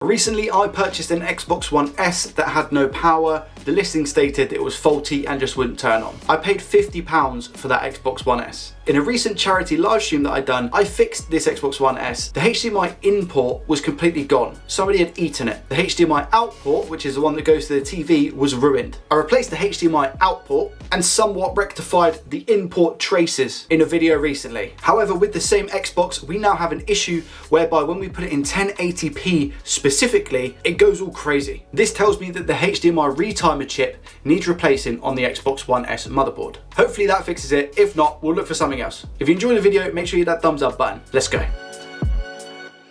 Recently I purchased an Xbox One S that had no power. The listing stated it was faulty and just wouldn't turn on. I paid £50 for that Xbox One S. In a recent charity live stream that I'd done, I fixed this Xbox One S. The HDMI in port was completely gone. Somebody had eaten it. The HDMI out port, which is the one that goes to the TV, was ruined. I replaced the HDMI out port and somewhat rectified the in-port traces in a video recently. However, with the same Xbox, we now have an issue whereby when we put it in 1080p specifically, it goes all crazy. This tells me that the HDMI retimer chip needs replacing on the Xbox One S motherboard. Hopefully that fixes it. If not, we'll look for something else. If you enjoyed the video, make sure you hit that thumbs up button. Let's go.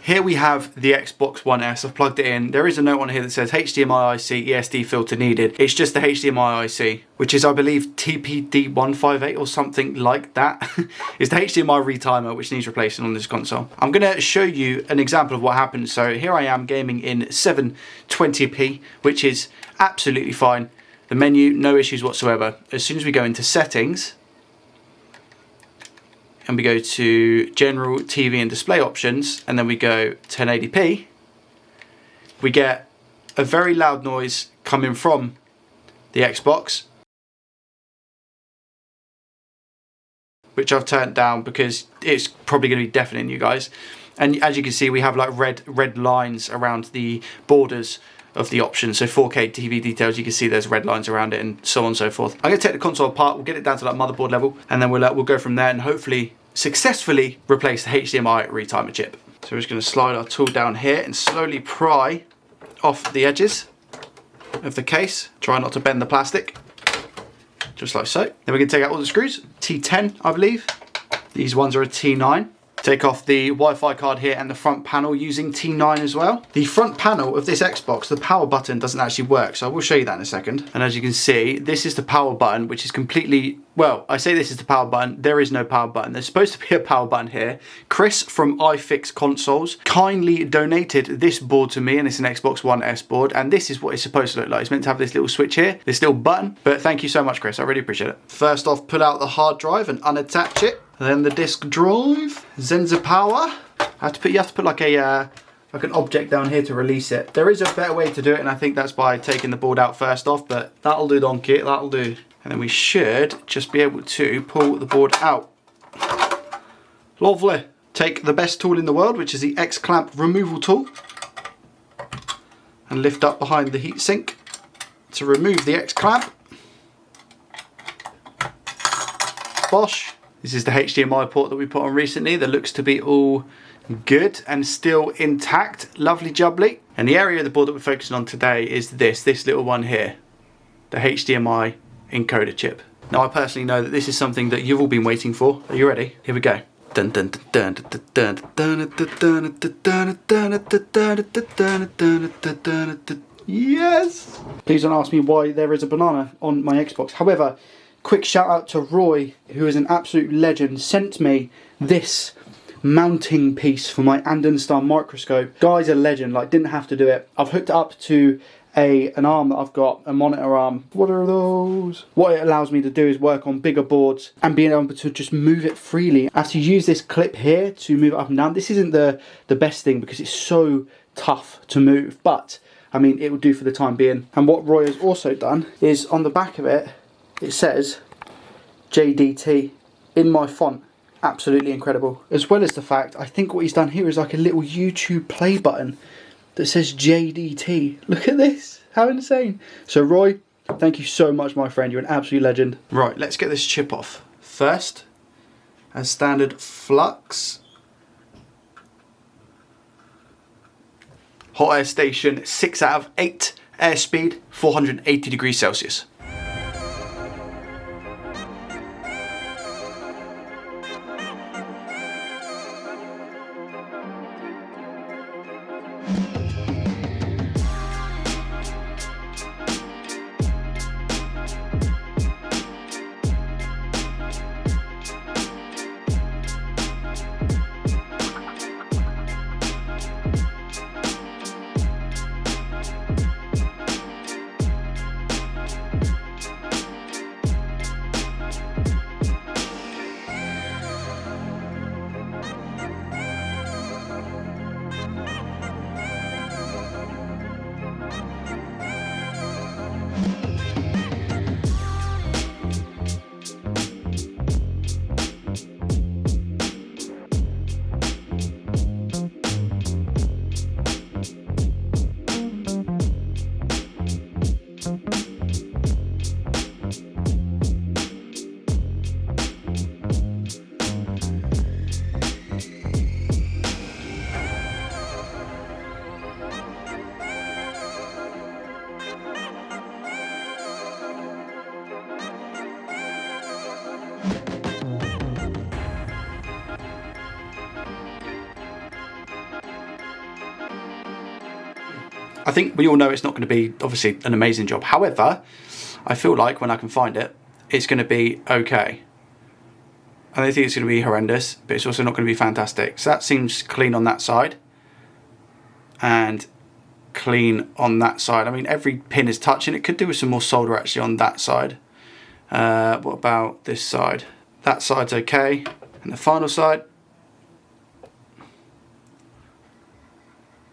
Here we have the Xbox One S. I've plugged it in. There is a note on here that says HDMI IC ESD filter needed. It's just the HDMI IC, which is I believe TPD158 or something like that. It's the HDMI retimer which needs replacing on this console. I'm going to show you an example of what happened. So here I am gaming in 720p, which is absolutely fine. The menu, no issues whatsoever. As soon as we go into settings, and we go to general TV and display options, and then we go 1080p, we get a very loud noise coming from the Xbox, which I've turned down because it's probably going to be deafening you guys. And as you can see, we have like red lines around the borders of the options. So 4K TV details, you can see there's red lines around it and so on and so forth. I'm going to take the console apart, we'll get it down to like motherboard level, and then we'll go from there and hopefully successfully replace the HDMI retimer chip. So we're just going to slide our tool down here and slowly pry off the edges of the case. Try not to bend the plastic, just like so. Then we're going to take out all the screws. T10, I believe. These ones are a T9. Take off the Wi-Fi card here and the front panel using T9 as well. The front panel of this Xbox, the power button doesn't actually work, so I will show you that in a second. And as you can see, this is the power button, which is completely, well, I say this is the power button, there is no power button. There's supposed to be a power button here. Chris from iFix Consoles kindly donated this board to me, and it's an Xbox One S board, and this is what it's supposed to look like. It's meant to have this little switch here, this little button, but thank you so much, Chris, I really appreciate it. First off, pull out the hard drive and unattach it. Then the disk drive, Zenza power. You have to put like an object down here to release it. There is a better way to do it, and I think that's by taking the board out first off, but that'll do, donkey, that'll do. And then we should just be able to pull the board out. Lovely. Take the best tool in the world, which is the X-clamp removal tool, and lift up behind the heatsink to remove the X-clamp. Bosh. This is the HDMI port that we put on recently that looks to be all good and still intact. Lovely jubbly. And the area of the board that we're focusing on today is this little one here. The HDMI encoder chip. Now I personally know that this is something that you've all been waiting for. Are you ready? Here we go. Yes! Please don't ask me why there is a banana on my Xbox. However, quick shout out to Roy, who is an absolute legend, sent me this mounting piece for my Andenstar microscope. Guy's a legend, like didn't have to do it. I've hooked it up to an arm that I've got, a monitor arm. What are those? What it allows me to do is work on bigger boards and being able to just move it freely. I have to use this clip here to move it up and down. This isn't the best thing because it's so tough to move, but I mean it will do for the time being. And what Roy has also done is on the back of it, it says JDT in my font. Absolutely incredible. As well as the fact, I think what he's done here is like a little YouTube play button that says JDT. Look at this. How insane. So Roy, thank you so much, my friend. You're an absolute legend. Right, let's get this chip off. First, as standard, flux. Hot air station, 6 out of 8. Airspeed, 480 degrees Celsius. I think we all know it's not going to be, obviously, an amazing job. However, I feel like when I can find it, it's going to be okay. I don't think it's going to be horrendous, but it's also not going to be fantastic. So that seems clean on that side. And clean on that side. I mean, every pin is touching. It could do with some more solder actually on that side. What about this side? That side's okay. And the final side,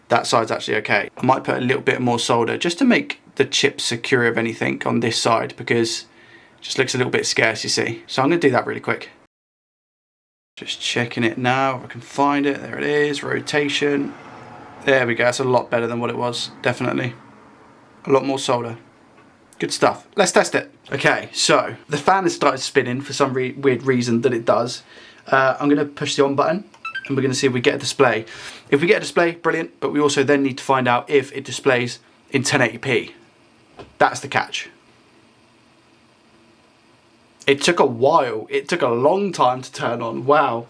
that side's actually okay. I might put a little bit more solder just to make the chip secure of anything on this side, because it just looks a little bit scarce, you see. So I'm going to do that really quick. Just checking it now, if I can find it. There it is, rotation. There we go, that's a lot better than what it was, definitely. A lot more solder. Good stuff. Let's test it. Okay, so the fan has started spinning for some weird reason that it does. I'm going to push the on button and we're going to see if we get a display. If we get a display, brilliant, but we also then need to find out if it displays in 1080p. That's the catch. It took a while. It took a long time to turn on. Wow.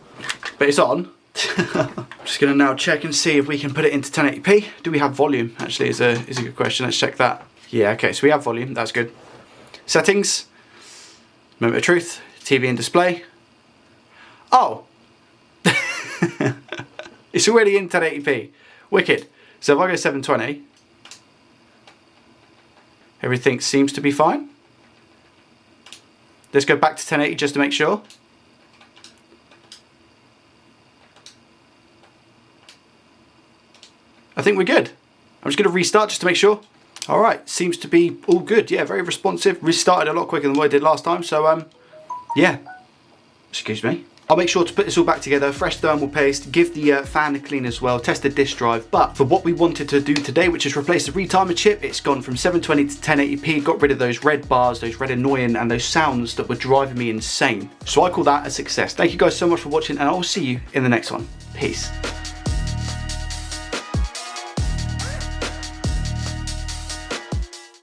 But it's on. Just going to now check and see if we can put it into 1080p. Do we have volume? Actually, is a good question. Let's check that. Yeah, okay, so we have volume. That's good. Settings. Moment of truth. TV and display. Oh! It's already in 1080p. Wicked. So if I go 720, everything seems to be fine. Let's go back to 1080 just to make sure. I think we're good. I'm just going to restart just to make sure. All right, seems to be all good. Yeah, very responsive. Restarted a lot quicker than what I did last time. So, yeah. Excuse me. I'll make sure to put this all back together, fresh thermal paste, give the fan a clean as well, test the disk drive. But for what we wanted to do today, which is replace the retimer chip, it's gone from 720 to 1080p, got rid of those red bars, those red annoying, and those sounds that were driving me insane. So I call that a success. Thank you guys so much for watching, and I will see you in the next one. Peace.